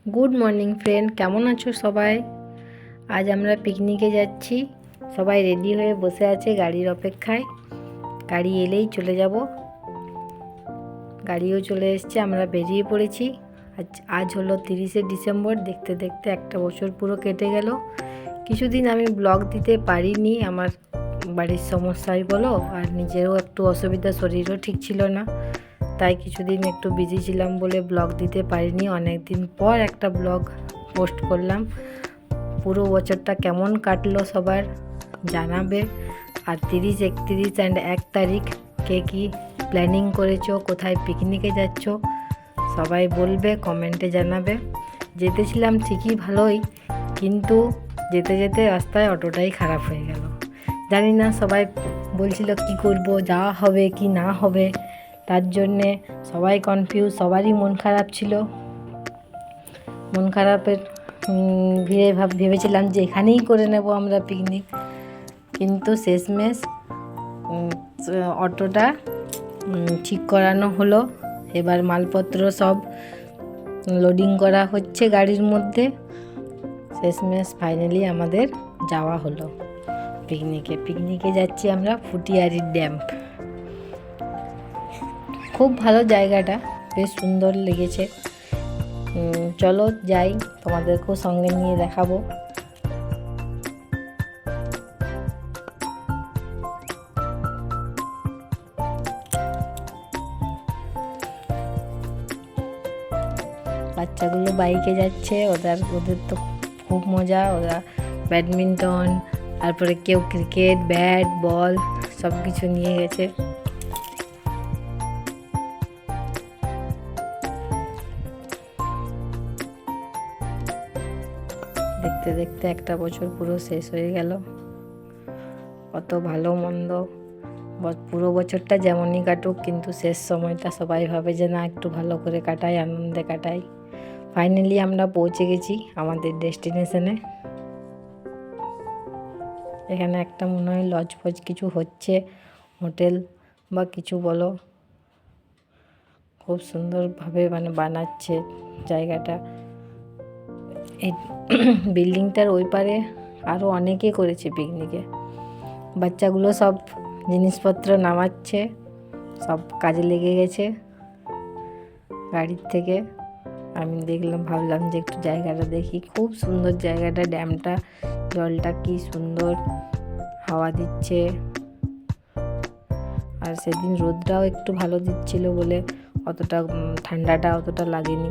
Good morning friend, কেমন আছো সবাই? আজ আমরা পিকনিকে যাচ্ছি। সবাই রেডি হয়ে বসে আছে গাড়ির অপেক্ষায়। গাড়ি এলেই চলে যাব। গাড়িও চলে এসছে, আমরা বেরিয়ে পড়েছি। আজ হলো 30শে ডিসেম্বর। দেখতে দেখতে একটা বছর পুরো কেটে গেল। কিছুদিন আমি ব্লগ দিতে পারিনি, আমার বাড়ির সমস্যাই বলো, আর নিজেরও একটু অসুবিধা, শরীরও ঠিক ছিল না, তাই কিছুদিন একটু বিজি ছিলাম বলে ব্লগ দিতে পারিনি। অনেক দিন পর একটা ব্লগ পোস্ট করলাম। পুরো বছরটা কেমন কাটলো সবার জানাবে। আর 30, 31 অ্যান্ড 1 তারিখ কে কী প্ল্যানিং করেছো, কোথায় পিকনিকে যাচ্ছ সবাই বলবে, কমেন্টে জানাবে। যেতেছিলাম ঠিকই ভালোই, কিন্তু যেতে যেতে রাস্তায় অটোটাই খারাপ হয়ে গেল। জানি না, সবাই বলছিল কি করব, যাওয়া হবে কি না হবে, তার জন্যে সবাই কনফিউজ, সবারই মন খারাপ ছিল। মন খারাপের ভিড়ে ভেবেছিলাম যে এখানেই করে নেব আমরা পিকনিক, কিন্তু শেষমেশ অটোটা ঠিক করানো হলো। এবার মালপত্র সব লোডিং করা হচ্ছে গাড়ির মধ্যে। শেষমেশ ফাইনালি আমাদের যাওয়া হলো পিকনিকে যাচ্ছি আমরা ফুটিয়ারি ড্যাম। খুব ভালো জায়গাটা, বেশ সুন্দর লেগেছে। চলো যাই, তোমাদেরকেও সঙ্গে নিয়ে দেখাবো। বাচ্চাগুলো বাইকে যাচ্ছে, ওদের তো খুব মজা। ওরা ব্যাডমিন্টন, তারপরে কেউ ক্রিকেট, ব্যাট, বল সব কিছু নিয়ে গেছে। দেখতে দেখতে একটা বছর পুরো শেষ হয়ে গেল। কত ভালো মন্দ, পুরো বছরটা যেমনই কাটুক, কিন্তু শেষ সময়টা সবাই ভাবে যে না, একটু ভালো করে কাটাই, আনন্দে কাটাই। ফাইনালি আমরা পৌঁছে গেছি আমাদের ডেস্টিনেশনে। এখানে একটা মনে হয় লজ ফজ কিছু হচ্ছে, হোটেল বা কিছু বলো। খুব সুন্দরভাবে বানাচ্ছে জায়গাটা। এই বিল্ডিংটার ওই পারে আরও অনেকে করেছে পিকনিকে। বাচ্চাগুলো সব জিনিসপত্র নামাচ্ছে, সব কাজে লেগে গেছে গাড়ির থেকে। আমি ভাবলাম যে একটু জায়গাটা দেখি। খুব সুন্দর জায়গাটা, ড্যামটা, জলটা কি সুন্দর হাওয়া দিচ্ছে। আর সেদিন রোদটাও একটু ভালো দিচ্ছিল বলে অতটা ঠান্ডাটা অতটা লাগেনি।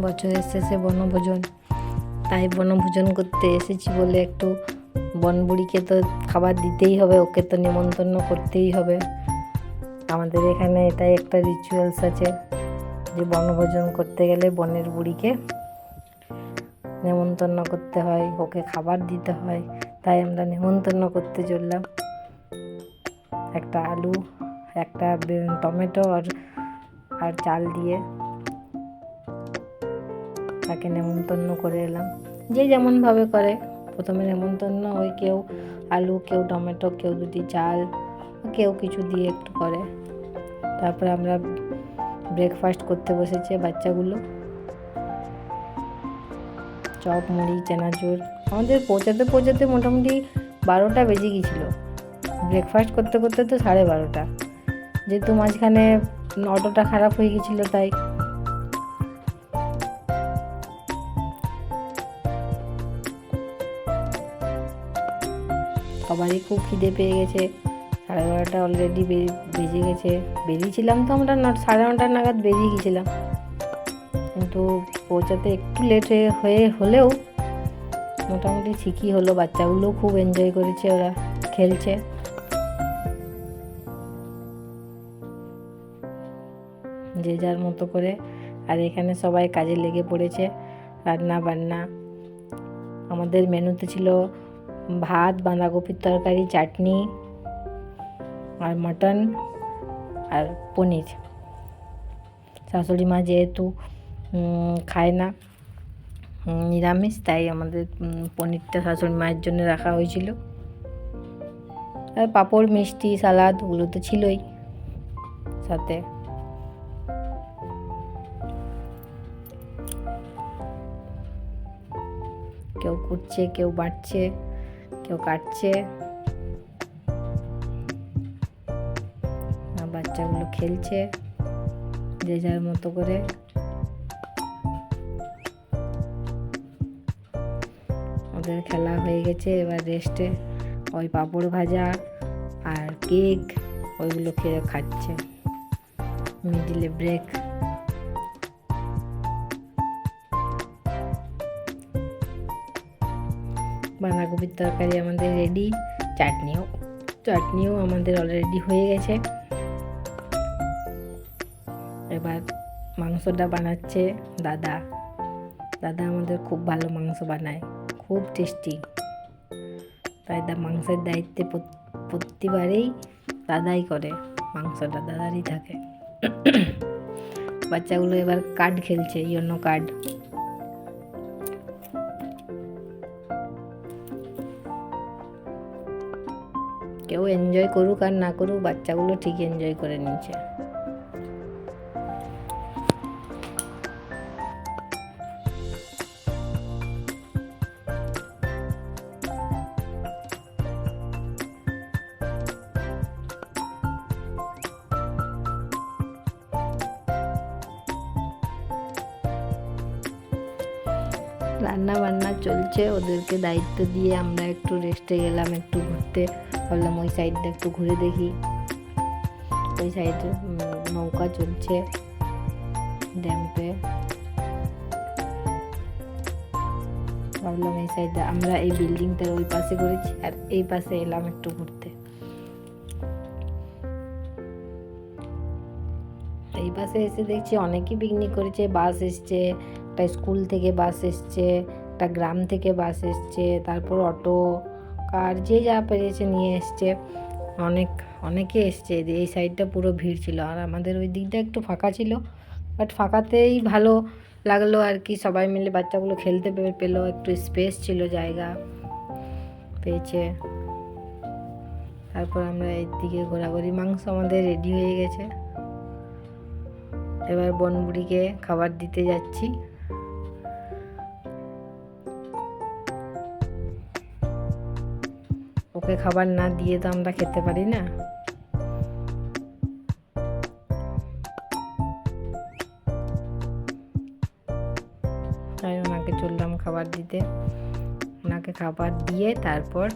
বছরের শেষে বনভোজন, তাই বনভোজন করতে এসেছি বলে একটু বনবুড়িকে তো খাবার দিতেই হবে, ওকে তো নেমন্তন্ন করতেই হবে। আমাদের এখানে এটাই একটা রিচুয়ালস আছে যে বনভোজন করতে গেলে বনের বুড়িকে নেমন্তন্ন করতে হয়, ওকে খাবার দিতে হয়। তাই আমরা নেমন্তন্ন করতে চললাম। একটা আলু, একটা টমেটো আর চাল দিয়ে তাকে নেমন্তন্ন করে এলাম। যে যেমনভাবে করে, প্রথমে নেমন্তন্ন ওই কেউ আলু, কেউ টমেটো, কেউ দুটি চাল, কেউ কিছু দিয়ে একটু করে। তারপরে আমরা ব্রেকফাস্ট করতে বসেছে বাচ্চাগুলো। চপ, মুড়ি, চানাচুর। আমাদের পৌঁছাতে পৌঁছাতে মোটামুটি 12টা বেজে গিয়েছিলো। ব্রেকফাস্ট করতে করতে তো 12:30। যেহেতু মাঝখানে অটোটা খারাপ হয়ে গেছিলো, তাই সবারই খুব খিদে পেয়ে গেছে। 12:30 অলরেডি বেজে গেছে। বেরিয়েছিলাম তো আমরা 9:30 নাগাদ বেরিয়ে গেছিলাম, কিন্তু পৌঁছাতে একটু লেট হলেও মোটামুটি ঠিকই হলো। বাচ্চাগুলো খুব এনজয় করেছে, ওরা খেলছে। যে যার মতো করে। আর এখানে সবাই কাজে লেগে পড়েছে, রান্না বান্না। আমাদের মেনুতে ছিল ভাত, বাঁধাকপির তরকারি, চাটনি আর মটন আর পনির। শাশুড়ি মা যেহেতু খায় না, নিরামিষ, তাই আমাদের পনিরটা শাশুড়ি মায়ের জন্য রাখা হয়েছিল। আর পাঁপড়, মিষ্টি, সালাদ ওগুলো তো ছিলই সাথে। কেউ কুটছে, কেউ বাটছে, কেউ কাটছে, আর বাচ্চাগুলো খেলছে যে যার মতো করে। ওদের খেলা হয়ে গেছে, এবার রেস্টে ওই পাঁপড় ভাজা আর কেক ওইগুলো খেয়ে খাচ্ছে, মিডিলে ব্রেক। বাঁধাকপির তরকারি আমাদের রেডি, চাটনিও আমাদের অলরেডি হয়ে গেছে। এবার মাংসটা বানাচ্ছে দাদা আমাদের খুব ভালো মাংস বানায়, খুব টেস্টি। তাই মাংসের দায়িত্বে প্রতিবারেই দাদাই করে, মাংসটা দাদারই থাকে। বাচ্চাগুলো এবার কার্ড খেলছে, ইয়োনো কার্ড। কেউ এনজয় করুক আর না করুক, বাচ্চাগুলো ঠিক এনজয় করে নিচ্ছে। রান্না বান্না চলছে, ওদেরকে দায়িত্ব দিয়ে আমরা একটু রেস্টে গেলাম, একটু ঘুরতে। ভাবলাম ওই সাইডটা একটু ঘুরে দেখি। ওই সাইডে নৌকা চলছে ড্যাম্পে। ভাবলাম এই সাইডে, আমরা এই বিল্ডিংটার ওই পাশে করেছি আর এই পাশে এলাম একটু ঘুরতে। এই পাশে এসে দেখছি অনেকেই পিকনিক করেছে, বাস এসছে, একটা স্কুল থেকে বাস এসছে, একটা গ্রাম থেকে বাস এসছে, তারপর অটো, কার যে যা পেরেছে নিয়ে এসছে। অনেকে এসছে, এই সাইডটা পুরো ভিড় ছিল, আর আমাদের ওই দিকটা একটু ফাঁকা ছিল। বাট ফাঁকাতেই ভালো লাগলো আর কি, সবাই মিলে বাচ্চাগুলো খেলতে পেলো, একটু স্পেস ছিল, জায়গা পেয়েছে। তারপর আমরা এই দিকে ঘোরাঘুরি। মাংস আমাদের রেডি হয়ে গেছে, এবার বনবুড়িকে খাবার দিতে যাচ্ছি। ওকে খাবার না দিয়ে তো আমরা খেতে পারি না। তাই ওনাকে চললাম খাবার দিতে। ওনাকে খাবার দিয়ে তারপর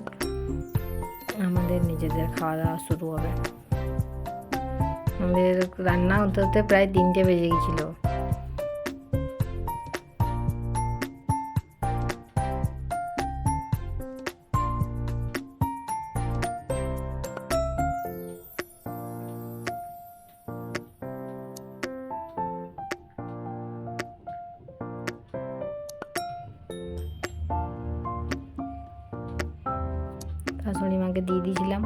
আমাদের নিজেদের খাওয়া দাওয়া শুরু হবে। আমাদের রান্না হতে হতে প্রায় 3টে বেজে গেছিল। শাশুড়ি মাকে দিয়ে দিয়েছিলাম,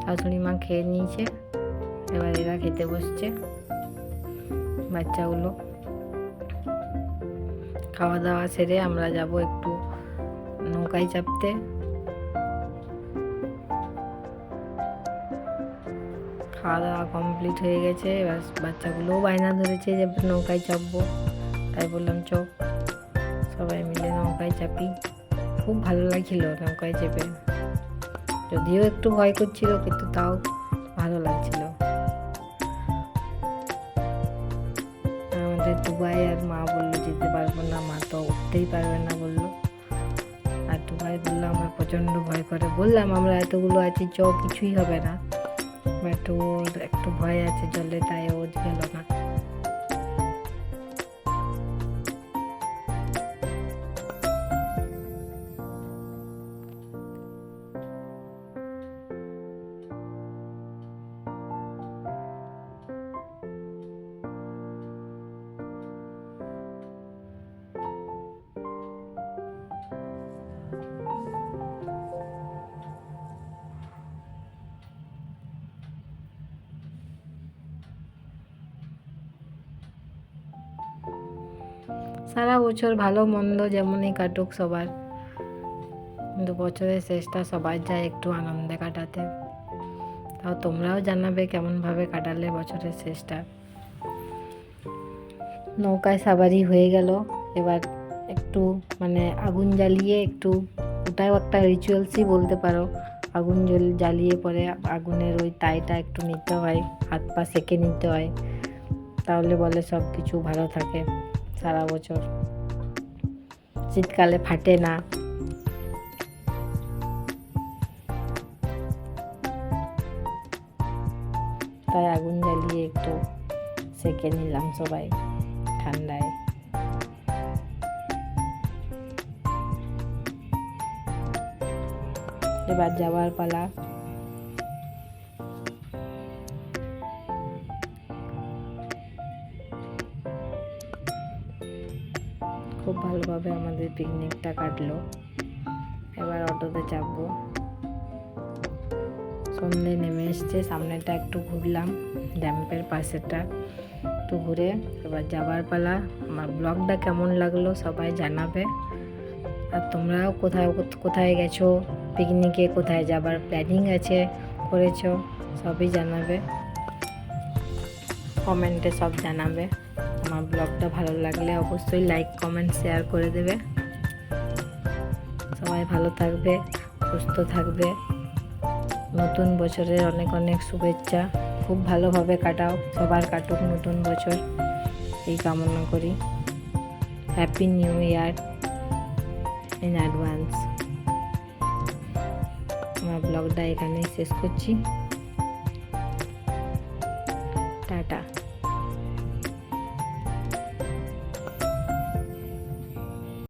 শাশুড়ি মা খেয়ে নিয়েছে। এবার এরা খেতে বসছে, বাচ্চাগুলো। খাওয়া দাওয়া সেরে আমরা যাব একটু নৌকায় চাপতে। খাওয়া দাওয়া কমপ্লিট হয়ে গেছে, এবার বাচ্চাগুলোও বায়না ধরেছে যে নৌকায় চাপবো। তাই বললাম চ সবাই মিলে নৌকায় চাপি। খুব ভালো লাগছিল নৌকায় চেপে, যদিও একটু ভয় করছিল কিন্তু তাও ভালো লাগছিল। আমাদের দুবাই আর মা বললো যেতে পারবো না, মা তো উঠতেই পারবে না বললো। আর দুবাই বললো আমার প্রচণ্ড ভয় করে। বললাম আমরা এতগুলো আছি, চ কিছুই হবে না, বাট ওর একটু ভয় আছে জলে, তাই ও গেল না। সারা বছর ভালো মন্দ যেমনই কাটুক সবার, কিন্তু বছরের শেষটা সবার যায় একটু আনন্দে কাটাতে। তাও তোমরাও জানাবে কেমনভাবে কাটালে বছরের শেষটা। নৌকায় সাবারি হয়ে গেল, এবার একটু মানে আগুন জ্বালিয়ে একটু, ওটাও একটা রিচুয়ালসই বলতে পারো, আগুন জ্বালিয়ে পরে আগুনের ওই তাইটা একটু নিতে হয়, হাত পা সেঁকে নিতে হয়, তাহলে বলে সব কিছু ভালো থাকে সারা বছর, শীতকালে ফাটে না। তাই আগুন জ্বালিয়ে একটু সেঁকে নিলাম সবাই ঠান্ডায়। এবার যাওয়ার পালা। খুব ভালোভাবে আমাদের পিকনিকটা কাটলো। এবার অটোতে চাপবো। সন্ধে নেমে এসছে, সামনেটা একটু ঘুরলাম, ড্যাম্পের পাশেটা একটু ঘুরে এবার যাবার পালা। আমার ব্লগটা কেমন লাগলো সবাই জানাবে, আর তোমরাও কোথায় কোথায় গেছো পিকনিকে, কোথায় যাবার প্ল্যানিং আছে করেছো সবই জানাবে, কমেন্টে সব জানাবে। আমার ব্লগটা ভালো লাগলে অবশ্যই লাইক কমেন্ট শেয়ার করে দেবে। সবাই ভালো থাকবে, সুস্থ থাকবে। নতুন বছরের অনেক অনেক শুভেচ্ছা। খুব ভালোভাবে কাটাও, সবার কাটুক নতুন বছর এই কামনা করি। Happy new year in advance. আমার ব্লগটা এখানেই শেষ করছি। টাটা।